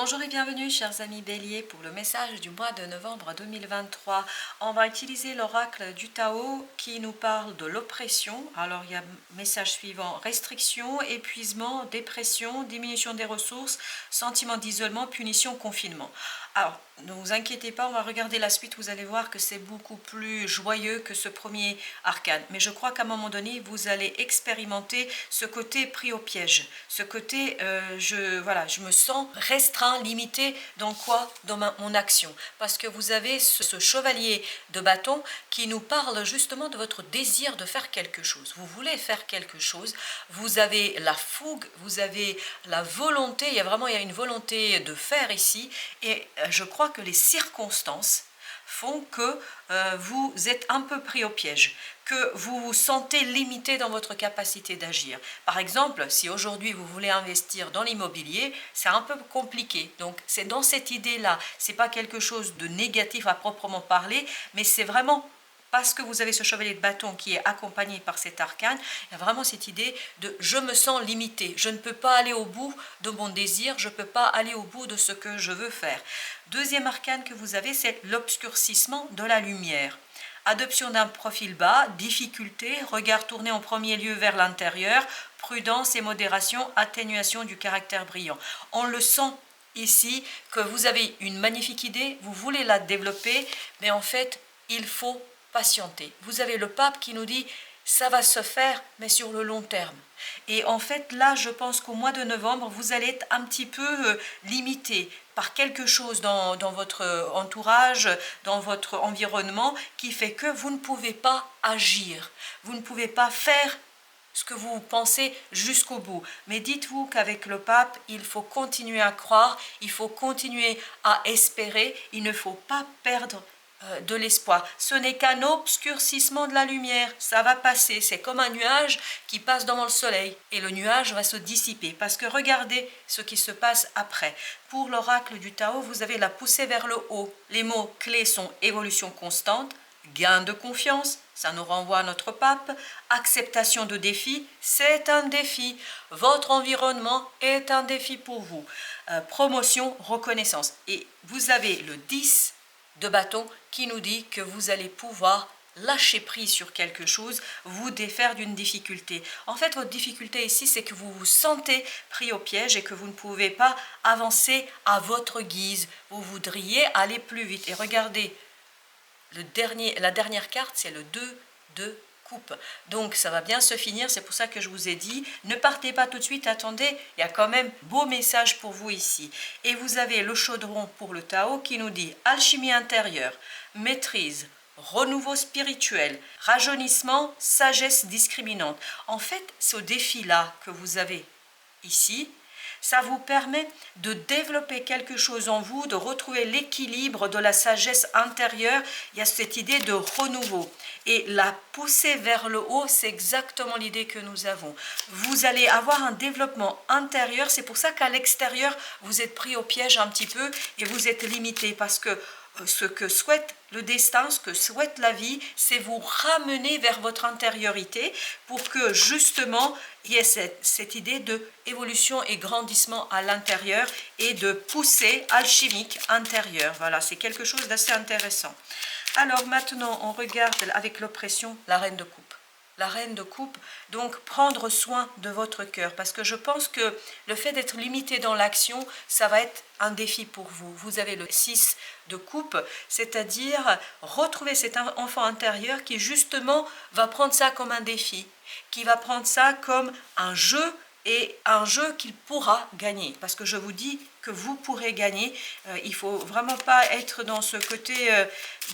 Bonjour et bienvenue chers amis Bélier pour le message du mois de novembre 2023. On va utiliser l'oracle du Tao qui nous parle de l'oppression. Alors il y a message suivant: restriction, épuisement, dépression, diminution des ressources, sentiment d'isolement, punition, confinement. Alors ne vous inquiétez pas, on va regarder la suite, vous allez voir que c'est beaucoup plus joyeux que ce premier arcane. Mais je crois qu'à un moment donné, vous allez expérimenter ce côté pris au piège, ce côté je me sens restreint, limité dans quoi? Dans mon action. Parce que vous avez ce chevalier de bâton qui nous parle justement de votre désir de faire quelque chose. Vous voulez faire quelque chose, vous avez la fougue, vous avez la volonté, il y a une volonté de faire ici, et je crois que les circonstances font que vous êtes un peu pris au piège, que vous vous sentez limité dans votre capacité d'agir. Par exemple, si aujourd'hui vous voulez investir dans l'immobilier, c'est un peu compliqué. Donc c'est dans cette idée-là, c'est pas quelque chose de négatif à proprement parler, mais c'est vraiment parce que vous avez ce chevalier de bâton qui est accompagné par cet arcane, il y a vraiment cette idée de je me sens limité, je ne peux pas aller au bout de mon désir, je ne peux pas aller au bout de ce que je veux faire. Deuxième arcane que vous avez, c'est l'obscurcissement de la lumière. Adoption d'un profil bas, difficulté, regard tourné en premier lieu vers l'intérieur, prudence et modération, atténuation du caractère brillant. On le sent ici que vous avez une magnifique idée, vous voulez la développer, mais en fait, il faut patienter. Vous avez le pape qui nous dit ça va se faire, mais sur le long terme. Et en fait, là, je pense qu'au mois de novembre, vous allez être un petit peu limité par quelque chose dans votre entourage, dans votre environnement, qui fait que vous ne pouvez pas agir, vous ne pouvez pas faire ce que vous pensez jusqu'au bout. Mais dites-vous qu'avec le pape, il faut continuer à croire, il faut continuer à espérer, il ne faut pas perdre de l'espoir. Ce n'est qu'un obscurcissement de la lumière, ça va passer, c'est comme un nuage qui passe devant le soleil et le nuage va se dissiper parce que regardez ce qui se passe après. Pour l'oracle du Tao, vous avez la poussée vers le haut. Les mots clés sont évolution constante, gain de confiance, ça nous renvoie à notre pape, acceptation de défi, c'est un défi, votre environnement est un défi pour vous, promotion, reconnaissance. Et vous avez le 10 de bâton qui nous dit que vous allez pouvoir lâcher prise sur quelque chose, vous défaire d'une difficulté. En fait, votre difficulté ici, c'est que vous vous sentez pris au piège et que vous ne pouvez pas avancer à votre guise. Vous voudriez aller plus vite. Et regardez, la dernière carte, c'est le 2 de coupe. Donc ça va bien se finir, c'est pour ça que je vous ai dit, ne partez pas tout de suite, attendez, il y a quand même beau message pour vous ici. Et vous avez le chaudron pour le Tao qui nous dit alchimie intérieure, maîtrise, renouveau spirituel, rajeunissement, sagesse discriminante. En fait, ce défi-là que vous avez ici, ça vous permet de développer quelque chose en vous, de retrouver l'équilibre de la sagesse intérieure. Il y a cette idée de renouveau. Et la pousser vers le haut, c'est exactement l'idée que nous avons. Vous allez avoir un développement intérieur. C'est pour ça qu'à l'extérieur, vous êtes pris au piège un petit peu et vous êtes limité parce que ce que souhaite le destin, ce que souhaite la vie, c'est vous ramener vers votre intériorité pour que justement il y ait cette idée de évolution et grandissement à l'intérieur et de poussée alchimique intérieure. Voilà, c'est quelque chose d'assez intéressant. Alors maintenant, on regarde avec l'oppression la reine de coupe. La reine de coupe, donc prendre soin de votre cœur, parce que je pense que le fait d'être limité dans l'action, ça va être un défi pour vous. Vous avez le 6 de coupe, c'est-à-dire retrouver cet enfant intérieur qui justement va prendre ça comme un défi, qui va prendre ça comme un jeu et un jeu qu'il pourra gagner, parce que je vous dis que vous pourrez gagner. Il ne faut vraiment pas être dans ce côté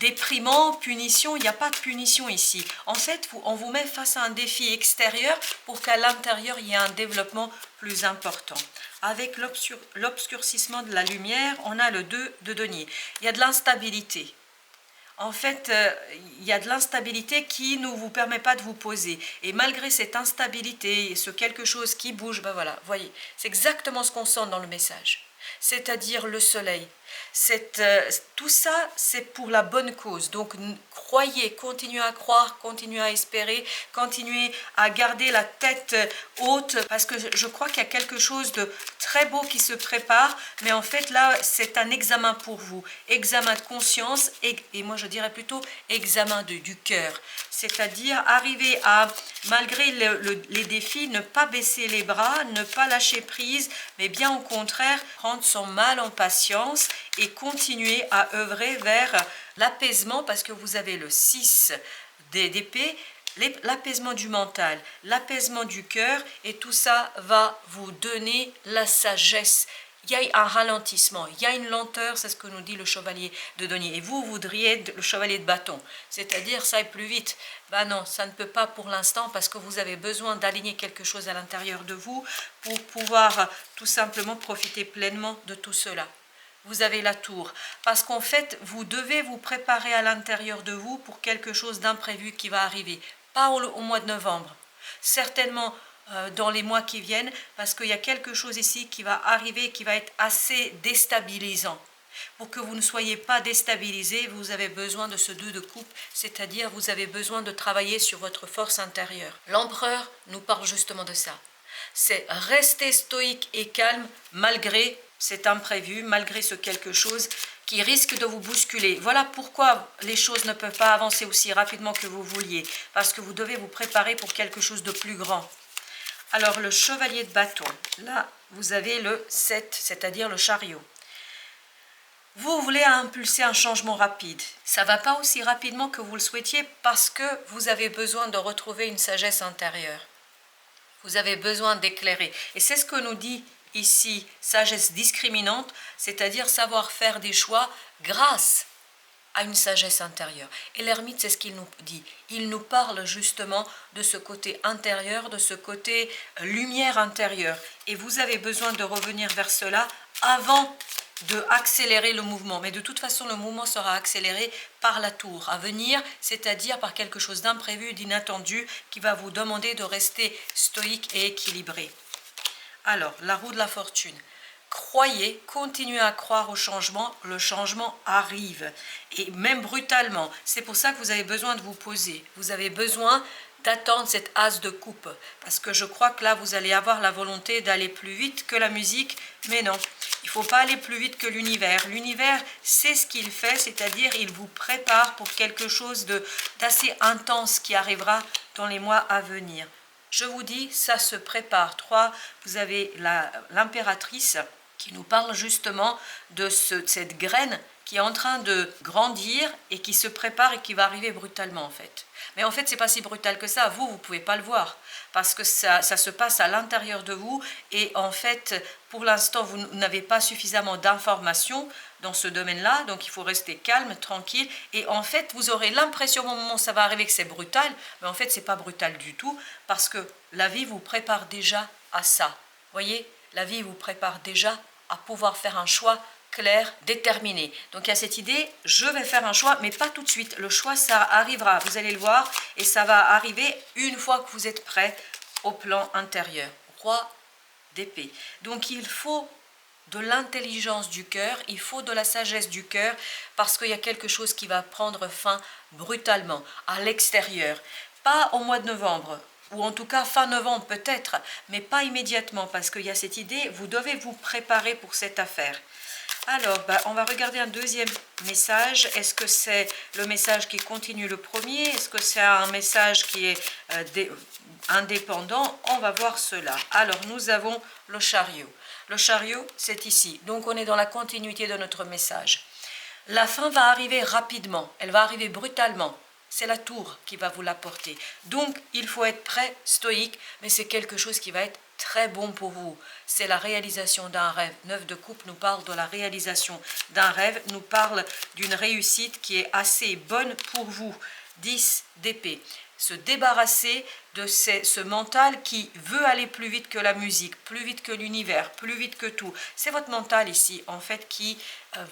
déprimant, punition. Il n'y a pas de punition ici. En fait, on vous met face à un défi extérieur pour qu'à l'intérieur, il y ait un développement plus important. Avec l'obscurcissement de la lumière, on a le 2 de denier. Il y a de l'instabilité. En fait, il y a de l'instabilité qui ne vous permet pas de vous poser. Et malgré cette instabilité, ce quelque chose qui bouge, ben voilà, voyez, c'est exactement ce qu'on sent dans le message. C'est-à-dire le soleil. Tout ça, c'est pour la bonne cause. Donc, croyez, continuez à croire, continuez à espérer, continuez à garder la tête haute, parce que je crois qu'il y a quelque chose de très beau qui se prépare, mais en fait là c'est un examen pour vous, examen de conscience et moi je dirais plutôt examen du cœur, c'est-à-dire arriver à, malgré les défis, ne pas baisser les bras, ne pas lâcher prise, mais bien au contraire prendre son mal en patience et continuer à œuvrer vers l'apaisement, parce que vous avez le 6 d'épée, l'apaisement du mental, l'apaisement du cœur, et tout ça va vous donner la sagesse. Il y a un ralentissement, il y a une lenteur, c'est ce que nous dit le chevalier de denier. Et vous voudriez être le chevalier de bâton, c'est-à-dire ça aille plus vite. Ben non, ça ne peut pas pour l'instant, parce que vous avez besoin d'aligner quelque chose à l'intérieur de vous pour pouvoir tout simplement profiter pleinement de tout cela. Vous avez la tour, parce qu'en fait, vous devez vous préparer à l'intérieur de vous pour quelque chose d'imprévu qui va arriver. Pas au mois de novembre, certainement dans les mois qui viennent, parce qu'il y a quelque chose ici qui va arriver, qui va être assez déstabilisant. Pour que vous ne soyez pas déstabilisé, vous avez besoin de ce 2 de coupe, c'est-à-dire vous avez besoin de travailler sur votre force intérieure. L'empereur nous parle justement de ça. C'est rester stoïque et calme malgré cet imprévu, malgré ce quelque chose qui risque de vous bousculer. Voilà pourquoi les choses ne peuvent pas avancer aussi rapidement que vous vouliez, parce que vous devez vous préparer pour quelque chose de plus grand. Alors le chevalier de bâton, là vous avez le 7, c'est-à-dire le chariot. Vous voulez impulser un changement rapide. Ça ne va pas aussi rapidement que vous le souhaitiez, parce que vous avez besoin de retrouver une sagesse intérieure. Vous avez besoin d'éclairer. Et c'est ce que nous dit ici sagesse discriminante, c'est-à-dire savoir faire des choix grâce à une sagesse intérieure. Et l'ermite, c'est ce qu'il nous dit. Il nous parle justement de ce côté intérieur, de ce côté lumière intérieure. Et vous avez besoin de revenir vers cela avant de accélérer le mouvement. Mais de toute façon, le mouvement sera accéléré par la tour à venir, c'est-à-dire par quelque chose d'imprévu, d'inattendu, qui va vous demander de rester stoïque et équilibré. Alors, la roue de la fortune. Croyez, continuez à croire au changement, le changement arrive, et même brutalement. C'est pour ça que vous avez besoin de vous poser, vous avez besoin d'attendre cette as de coupe, parce que je crois que là vous allez avoir la volonté d'aller plus vite que la musique, mais non, il ne faut pas aller plus vite que l'univers. L'univers, c'est ce qu'il fait, c'est-à-dire il vous prépare pour quelque chose d'assez intense qui arrivera dans les mois à venir. Je vous dis, ça se prépare. 3, vous avez l'impératrice qui nous parle justement de cette graine qui est en train de grandir et qui se prépare et qui va arriver brutalement en fait. Mais en fait, ce n'est pas si brutal que ça. Vous ne pouvez pas le voir parce que ça se passe à l'intérieur de vous et en fait, pour l'instant, vous n'avez pas suffisamment d'informations dans ce domaine-là, donc il faut rester calme, tranquille, et en fait, vous aurez l'impression au moment où ça va arriver que c'est brutal, mais en fait, ce n'est pas brutal du tout, parce que la vie vous prépare déjà à ça. Vous voyez, la vie vous prépare déjà à pouvoir faire un choix clair, déterminé. Donc il y a cette idée, je vais faire un choix, mais pas tout de suite. Le choix, ça arrivera, vous allez le voir, et ça va arriver une fois que vous êtes prêt au plan intérieur. Roi d'épée. Donc il faut de l'intelligence du cœur, il faut de la sagesse du cœur, parce qu'il y a quelque chose qui va prendre fin brutalement, à l'extérieur. Pas au mois de novembre, ou en tout cas fin novembre peut-être, mais pas immédiatement, parce qu'il y a cette idée, vous devez vous préparer pour cette affaire. Alors, on va regarder un deuxième message. Est-ce que c'est le message qui continue le premier? Est-ce que c'est un message qui est indépendant? On va voir cela. Alors, nous avons le chariot. Le chariot, c'est ici. Donc, on est dans la continuité de notre message. La fin va arriver rapidement. Elle va arriver brutalement. C'est la tour qui va vous l'apporter. Donc, il faut être prêt, stoïque, mais c'est quelque chose qui va être très bon pour vous. C'est la réalisation d'un rêve. 9 de coupe nous parle de la réalisation d'un rêve, nous parle d'une réussite qui est assez bonne pour vous. 10 d'épée. Se débarrasser de ce mental qui veut aller plus vite que la musique, plus vite que l'univers, plus vite que tout. C'est votre mental ici, en fait, qui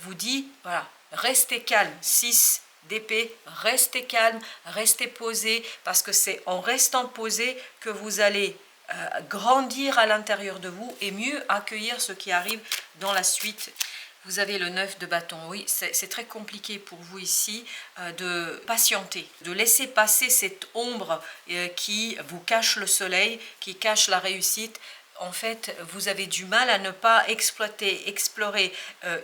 vous dit, voilà, restez calme. 6 d'épée, restez calme, restez posé, parce que c'est en restant posé que vous allez grandir à l'intérieur de vous et mieux accueillir ce qui arrive dans la suite. Vous avez le 9 de bâton, oui, c'est très compliqué pour vous ici de patienter, de laisser passer cette ombre qui vous cache le soleil, qui cache la réussite. En fait, vous avez du mal à ne pas explorer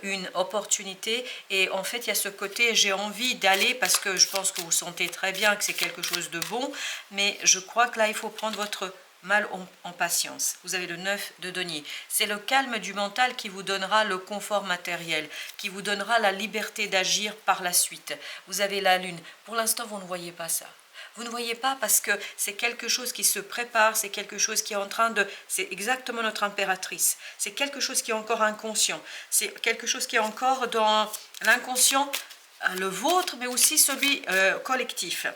une opportunité. Et en fait, il y a ce côté, j'ai envie d'aller parce que je pense que vous sentez très bien que c'est quelque chose de bon. Mais je crois que là, il faut prendre votre mal en patience. Vous avez le 9 de denier. C'est le calme du mental qui vous donnera le confort matériel, qui vous donnera la liberté d'agir par la suite. Vous avez la lune. Pour l'instant, vous ne voyez pas ça. Vous ne voyez pas parce que c'est quelque chose qui se prépare, c'est quelque chose qui est en train de... C'est exactement notre impératrice. C'est quelque chose qui est encore inconscient. C'est quelque chose qui est encore dans l'inconscient, le vôtre, mais aussi celui collectif.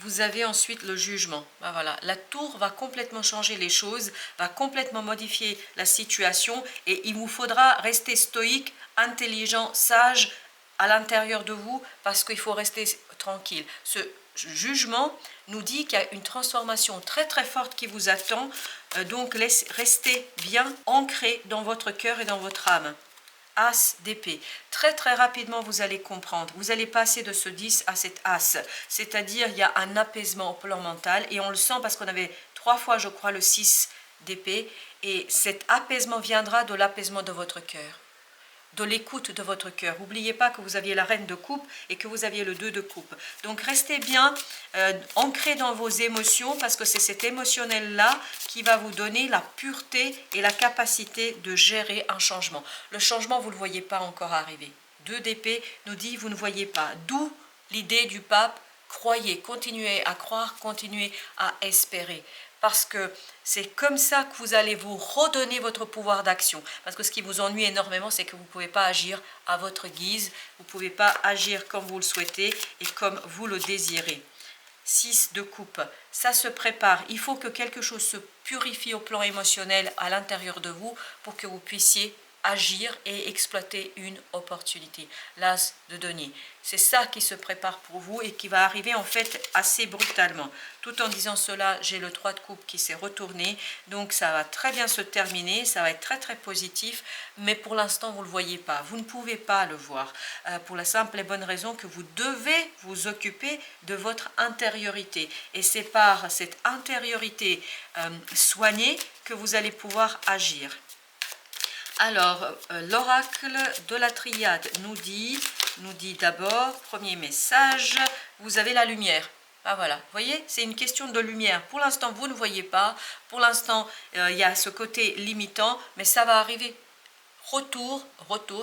Vous avez ensuite le jugement. Ben voilà. La tour va complètement changer les choses, va complètement modifier la situation et il vous faudra rester stoïque, intelligent, sage à l'intérieur de vous parce qu'il faut rester tranquille. Ce jugement nous dit qu'il y a une transformation très très forte qui vous attend, donc restez bien ancré dans votre cœur et dans votre âme. As d'épée. Très très rapidement vous allez comprendre, vous allez passer de ce 10 à cet As, c'est-à-dire il y a un apaisement au plan mental et on le sent parce qu'on avait 3 fois je crois le 6 d'épée et cet apaisement viendra de l'apaisement de votre cœur, de l'écoute de votre cœur. N'oubliez pas que vous aviez la reine de coupe et que vous aviez le 2 de coupe. Donc restez bien ancré dans vos émotions parce que c'est cet émotionnel-là qui va vous donner la pureté et la capacité de gérer un changement. Le changement, vous ne le voyez pas encore arriver. 2 d'épée nous dit, vous ne voyez pas. D'où l'idée du pape, croyez, continuez à croire, continuez à espérer. Parce que c'est comme ça que vous allez vous redonner votre pouvoir d'action. Parce que ce qui vous ennuie énormément, c'est que vous ne pouvez pas agir à votre guise, vous ne pouvez pas agir comme vous le souhaitez et comme vous le désirez. 6 de coupe, ça se prépare. Il faut que quelque chose se purifie au plan émotionnel à l'intérieur de vous pour que vous puissiez agir et exploiter une opportunité. L'as de denier. C'est ça qui se prépare pour vous et qui va arriver en fait assez brutalement. Tout en disant cela, j'ai le 3 de coupe qui s'est retourné. Donc ça va très bien se terminer, ça va être très très positif. Mais pour l'instant, vous ne le voyez pas. Vous ne pouvez pas le voir. Pour la simple et bonne raison que vous devez vous occuper de votre intériorité. Et c'est par cette intériorité soignée que vous allez pouvoir agir. Alors, l'oracle de la triade nous dit d'abord, premier message, vous avez la lumière. Ah voilà, vous voyez, c'est une question de lumière. Pour l'instant, vous ne voyez pas. Pour l'instant, il y a ce côté limitant, mais ça va arriver. Retour,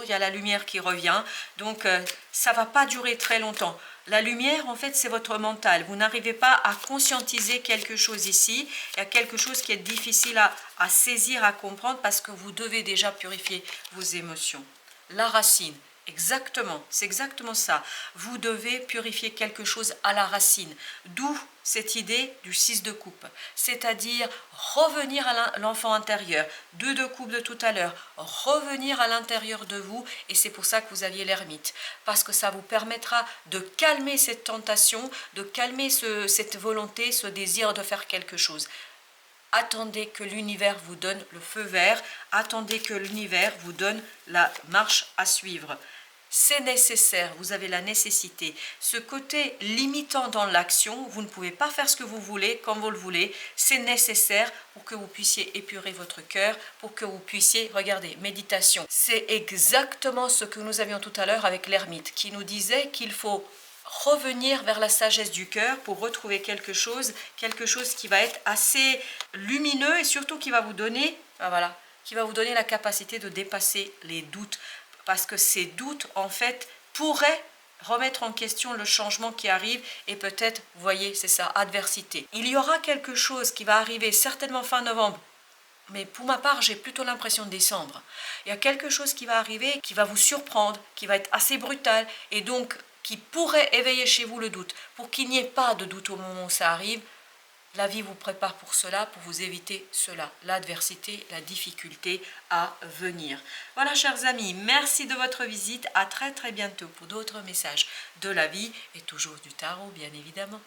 il y a la lumière qui revient. Donc, ça ne va pas durer très longtemps. La lumière, en fait, c'est votre mental. Vous n'arrivez pas à conscientiser quelque chose ici. Il y a quelque chose qui est difficile à saisir, à comprendre, parce que vous devez déjà purifier vos émotions. La racine, exactement, c'est exactement ça. Vous devez purifier quelque chose à la racine. D'où cette idée du 6 de coupe, c'est-à-dire revenir à l'enfant intérieur, 2 de coupe de tout à l'heure, revenir à l'intérieur de vous, et c'est pour ça que vous aviez l'ermite, parce que ça vous permettra de calmer cette tentation, de calmer cette volonté, ce désir de faire quelque chose. Attendez que l'univers vous donne le feu vert, attendez que l'univers vous donne la marche à suivre. C'est nécessaire, vous avez la nécessité. Ce côté limitant dans l'action, vous ne pouvez pas faire ce que vous voulez, comme vous le voulez. C'est nécessaire pour que vous puissiez épurer votre cœur, pour que vous puissiez, regardez, méditation. C'est exactement ce que nous avions tout à l'heure avec l'ermite, qui nous disait qu'il faut revenir vers la sagesse du cœur pour retrouver quelque chose qui va être assez lumineux et surtout qui va vous donner, voilà, qui va vous donner la capacité de dépasser les doutes. Parce que ces doutes, en fait, pourraient remettre en question le changement qui arrive et peut-être, vous voyez, c'est ça, adversité. Il y aura quelque chose qui va arriver certainement fin novembre, mais pour ma part, j'ai plutôt l'impression de décembre. Il y a quelque chose qui va arriver, qui va vous surprendre, qui va être assez brutal et donc qui pourrait éveiller chez vous le doute. Pour qu'il n'y ait pas de doute au moment où ça arrive, la vie vous prépare pour cela, pour vous éviter cela, l'adversité, la difficulté à venir. Voilà, chers amis, merci de votre visite. À très très bientôt pour d'autres messages de la vie et toujours du tarot, bien évidemment.